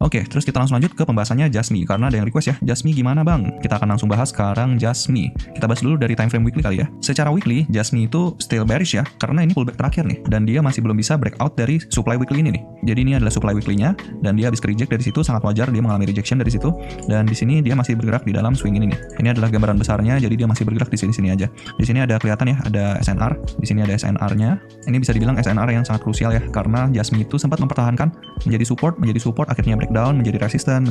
Oke, terus kita langsung lanjut ke pembahasannya Jasmy, karena ada yang request ya, Jasmy gimana bang? Kita akan langsung bahas sekarang Jasmy. Kita bahas dulu dari time frame weekly kali ya. Secara weekly, Jasmy itu still bearish ya, karena ini pullback terakhir nih, dan dia masih belum bisa breakout dari supply weekly ini nih. Jadi ini adalah supply weekly-nya, dan dia habis reject dari situ, sangat wajar dia mengalami rejection dari situ, dan di sini dia masih bergerak di dalam swing ini nih. Ini adalah gambaran besarnya, jadi dia masih bergerak di sini-sini aja. Di sini ada kelihatan ya, ada SNR, di sini ada SNR-nya. Ini bisa dibilang SNR yang sangat krusial ya, karena Jasmy itu sempat mempertahankan menjadi support, akhirnya breakdown, menjadi resisten,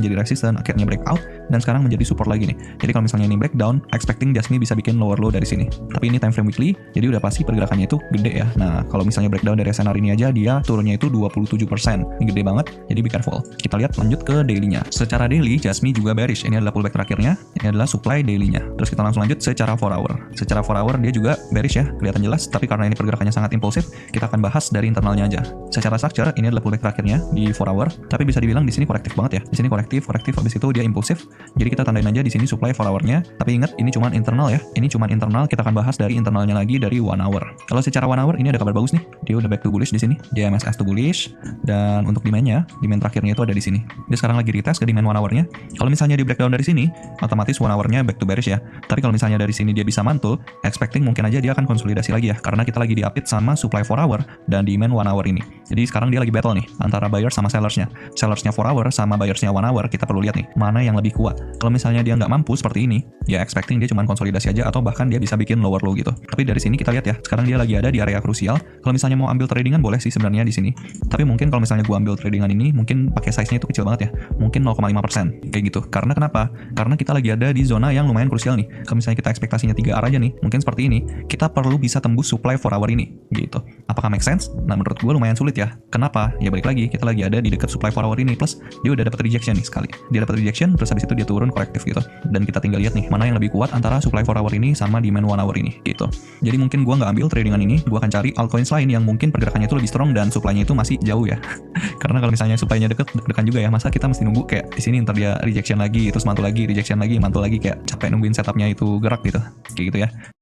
akhirnya breakout, dan sekarang menjadi support lagi nih. Jadi kalau misalnya ini breakdown, expecting Jasmy bisa bikin lower low dari sini. Tapi ini time frame weekly, jadi udah pasti pergerakannya itu gede ya. Nah, kalau misalnya breakdown dari SNR ini aja, dia turunnya itu 27%. Ini gede banget, jadi be careful. Kita lihat lanjut ke daily-nya. Secara daily, Jasmy juga bearish. Ini adalah pullback terakhirnya, ini adalah supply daily-nya. Terus kita langsung lanjut secara 4 hour. Secara 4 hour dia juga bearish ya, kelihatan jelas, tapi karena ini pergerakannya sangat impulsif, kita akan bahas dari internalnya aja. Secara structure, ini adalah pullback terakhirnya di 4 hour, tapi bisa dibilang di sini korektif banget ya. Di sini korektif, habis itu dia impulsif. Jadi kita tandain aja di sini supply 4 hour-nya. Tapi ingat, ini cuma internal ya. Ini cuma internal, kita akan bahas dari internalnya lagi dari 1 hour. Kalau secara 1 hour ini ada kabar bagus nih. Dia udah back to bullish di sini. Dia MSS to bullish, dan untuk demand-nya, demand terakhirnya itu ada di sini. Dia sekarang lagi retest ke demand 1 hour-nya. Kalau misalnya di breakdown dari sini, otomatis 1 hour-nya back to bearish ya. Tapi kalau misalnya dari sini dia bisa mantul, expecting mungkin aja dia akan konsolidasi lagi ya, karena kita lagi di-update sama supply 4 hour dan demand 1 hour ini. Jadi sekarang dia lagi battle nih antara buyer sama sellersnya. Sellersnya 4 hour sama buyersnya 1 hour, kita perlu lihat nih mana yang lebih kuat. Kalau misalnya dia nggak mampu seperti ini, ya expecting dia cuma konsolidasi aja atau bahkan dia bisa bikin lower low gitu. Tapi dari sini kita lihat ya, sekarang dia lagi ada di area krusial. Kalau misalnya mau ambil tradingan boleh sih sebenarnya di sini. Tapi mungkin kalau misalnya gua ambil tradingan ini, mungkin pakai size-nya itu kecil banget ya. Mungkin 0,5% kayak gitu. Karena kenapa? Karena kita lagi ada di zona yang lumayan krusial nih. Kalau misalnya kita ekspektasinya 3 arah aja nih, mungkin seperti ini, kita perlu bisa tembus supply 4 hour ini gitu. Apakah make sense? Nah, menurut gua lumayan sulit ya. Kenapa? Ya balik lagi, kita lagi ada di dekat supply 4 hour ini, plus dia udah dapat rejection nih sekali. Dia dapat rejection, terus habis itu dia turun korektif gitu. Dan kita tinggal lihat nih, mana yang lebih kuat antara supply 4 hour ini sama demand 1 hour ini gitu. Jadi mungkin gua nggak ambil tradingan ini, gua akan cari altcoins lain yang mungkin pergerakannya itu lebih strong dan supply-nya itu masih jauh ya. Karena kalau misalnya supply-nya dekat juga ya, masa kita mesti nunggu kayak di sini ntar dia rejection lagi, terus mantul lagi, rejection lagi, mantul lagi, kayak capek nungguin setupnya itu gerak gitu. Kayak gitu ya.